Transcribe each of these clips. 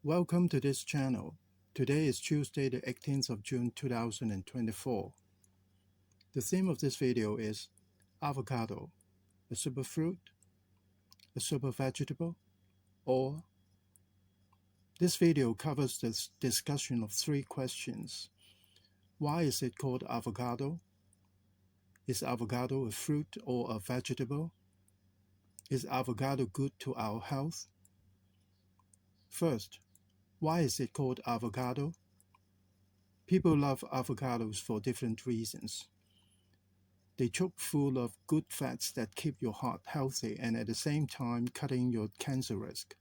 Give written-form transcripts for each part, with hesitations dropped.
Welcome to this channel. Today is Tuesday the 18th of June 2024. The theme of this video is avocado, a superfruit, a supervegetable, or this video covers the discussion of three questions. Why is it called avocado? Is avocado a fruit or a vegetable? Is avocado good to our health? First, why is it called avocado? People love avocados for different reasons. They chock full of good fats that keep your heart healthy and at the same time cutting your cancer risk.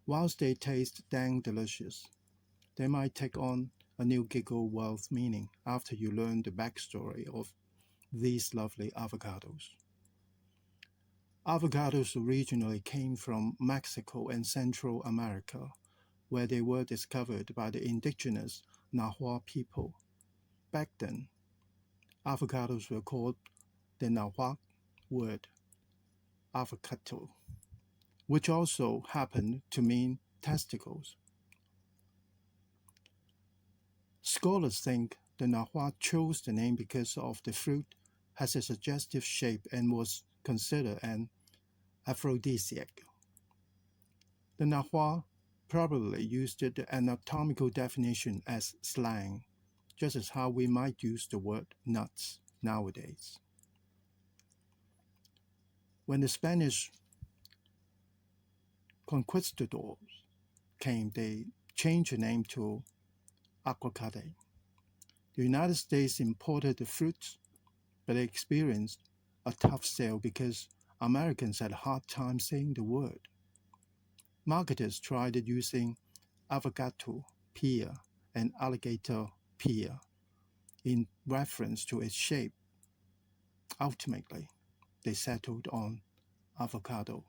Whilst they taste dang delicious, they might take on a new giggle world meaning after you learn the backstory of these lovely avocados. Avocados originally came from Mexico and Central America, where they were discovered by the indigenous Nahua people. Back then, avocados were called the Nahuatl word avocado, which also happened to mean testicles. Scholars think the Nahuatl chose the name because of the fruit has a suggestive shape and was considered an aphrodisiac. The Nahuatl probably used the anatomical definition as slang, just as how we might use the word nuts nowadays. When the Spanish conquistadors came, they changed the name to aguacate. The United States imported the fruits, but they experienced a tough sale because Americans had a hard time saying the word. Marketers tried using avocado pear and alligator pear in reference to its shape. Ultimately, they settled on avocado.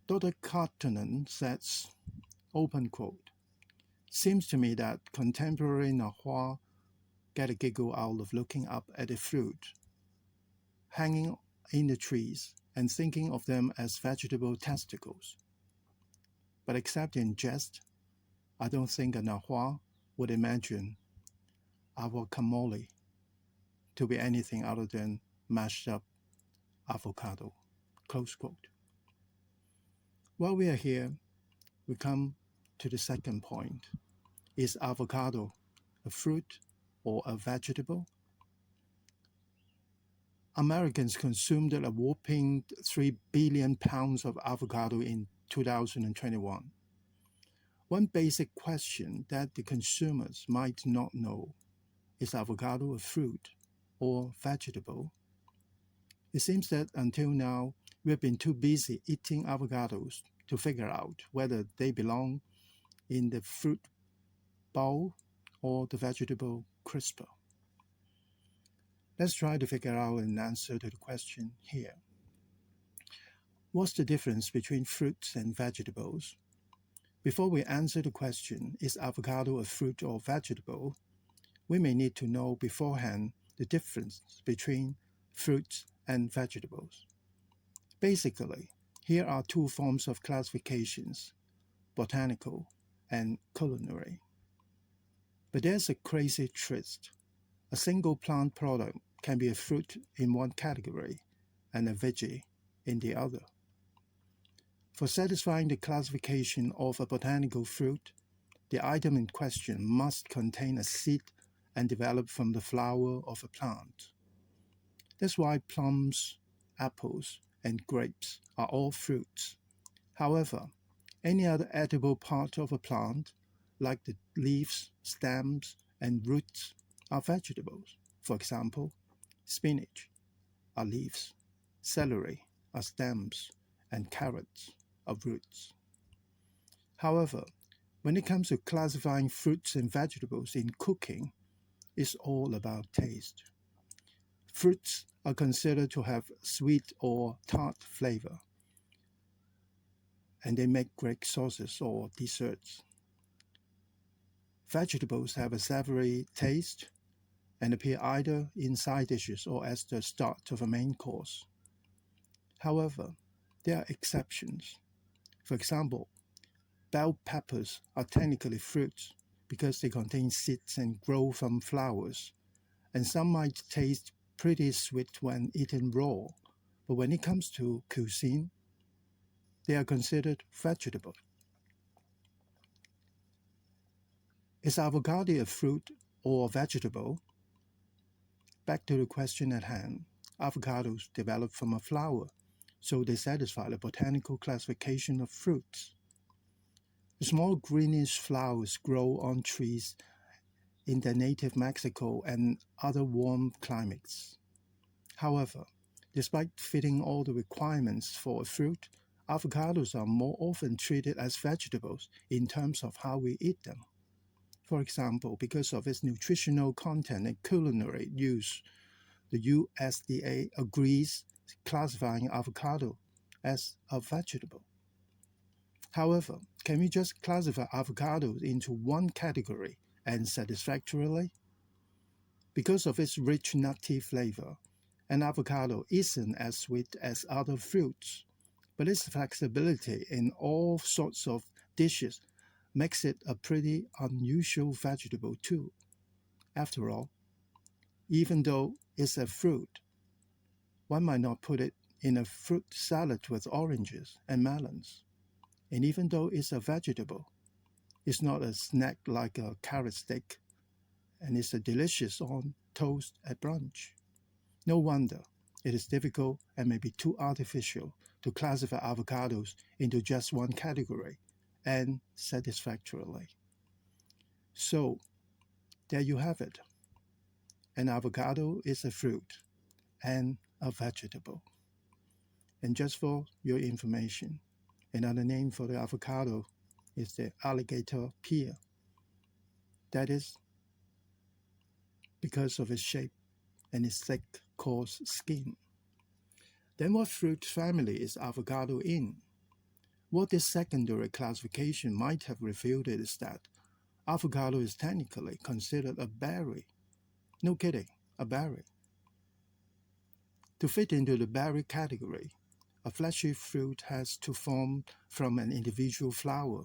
Dr. Cartonen says, open quote, "Seems to me that contemporary Nahua get a giggle out of looking up at the fruit hanging in the trees and thinking of them as vegetable testicles. But except in jest, I don't think a Nahua would imagine guacamole to be anything other than mashed up avocado." Close quote. While we are here, we come to the second point. Is avocado a fruit or a vegetable? Americans consumed a whopping 3 billion pounds of avocado in 2021. One basic question that the consumers might not know: is avocado a fruit or vegetable? It seems that until now, we've been too busy eating avocados to figure out whether they belong in the fruit bowl or the vegetable crisper. Let's try to figure out an answer to the question here. What's the difference between fruits and vegetables? Before we answer the question, is avocado a fruit or vegetable, we may need to know beforehand the difference between fruits and vegetables. Basically, here are two forms of classifications: botanical and culinary. But there's a crazy twist. A single plant product can be a fruit in one category and a veggie in the other. For satisfying the classification of a botanical fruit, the item in question must contain a seed and develop from the flower of a plant. That's why plums, apples, and grapes are all fruits. However, any other edible part of a plant, like the leaves, stems, and roots, are vegetables. For example, spinach are leaves, celery are stems, and carrots are roots. However, when it comes to classifying fruits and vegetables in cooking, it's all about taste. Fruits are considered to have sweet or tart flavor, and they make great sauces or desserts. Vegetables have a savory taste and appear either in side dishes or as the start of a main course. However, there are exceptions. For example, bell peppers are technically fruits because they contain seeds and grow from flowers, and some might taste pretty sweet when eaten raw, but when it comes to cuisine, they are considered vegetable. Is avocado a fruit or a vegetable? Back to the question at hand. Avocados develop from a flower, so they satisfy the botanical classification of fruits. The small greenish flowers grow on trees in their native Mexico and other warm climates. However, despite fitting all the requirements for a fruit, avocados are more often treated as vegetables in terms of how we eat them. For example, because of its nutritional content and culinary use, the USDA agrees classifying avocado as a vegetable. However, can we just classify avocados into one category and satisfactorily? Because of its rich nutty flavor, an avocado isn't as sweet as other fruits, but its flexibility in all sorts of dishes makes it a pretty unusual vegetable too. After all, even though it's a fruit, one might not put it in a fruit salad with oranges and melons. And even though it's a vegetable, it's not a snack like a carrot stick, and it's a delicious on toast at brunch. No wonder it is difficult and maybe too artificial to classify avocados into just one category and satisfactorily. So, there you have it. An avocado is a fruit and a vegetable. And just for your information, another name for the avocado is the alligator pear. That is because of its shape and its thick, coarse skin. Then what fruit family is avocado in? What this secondary classification might have revealed is that avocado is technically considered a berry. No kidding, a berry. To fit into the berry category, a fleshy fruit has to form from an individual flower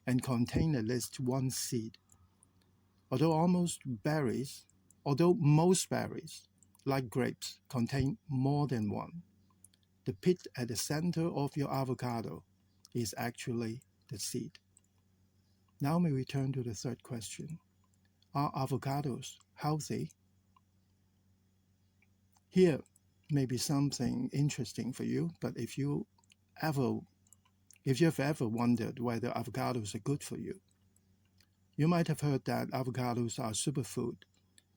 and contain at least one seed. Although most berries, like grapes, contain more than one, the pit at the center of your avocado is actually the seed. Now may we turn to the third question. Are avocados healthy? Here may be something interesting for you, but if you've ever wondered whether avocados are good for you, you might have heard that avocados are superfood,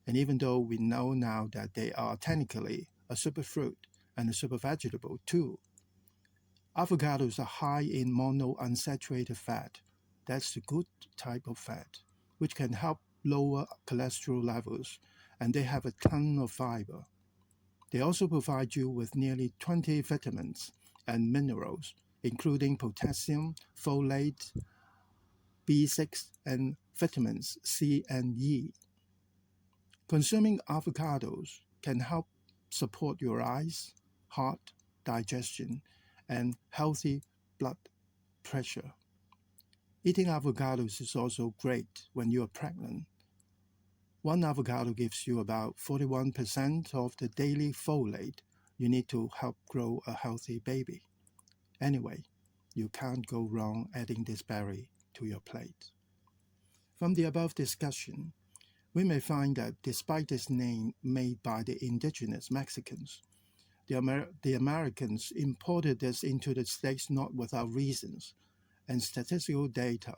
and even though we know now that they are technically a superfruit and a supervegetable too, avocados are high in monounsaturated fat. That's the good type of fat, which can help lower cholesterol levels, and they have a ton of fiber. They also provide you with nearly 20 vitamins and minerals, including potassium, folate, B6, and vitamins C and E. Consuming avocados can help support your eyes, heart, digestion, and healthy blood pressure. Eating avocados is also great when you are pregnant. One avocado gives you about 41% of the daily folate you need to help grow a healthy baby. Anyway, you can't go wrong adding this berry to your plate. From the above discussion, we may find that despite this name made by the indigenous Mexicans, the Americans imported this into the States not without reasons, and statistical data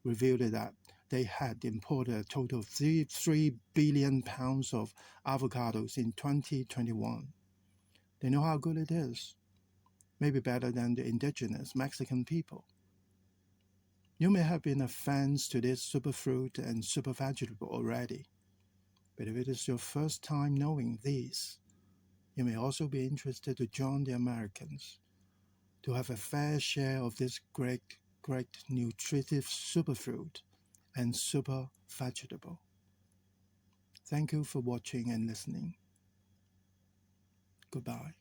revealed that they had imported a total of 3 billion pounds of avocados in 2021. They know how good it is, maybe better than the indigenous Mexican people. You may have been a fan to this superfruit and supervegetable already, but if it is your first time knowing these, you may also be interested to join the Americans to have a fair share of this great nutritive superfruit and super vegetable. Thank you for watching and listening. Goodbye.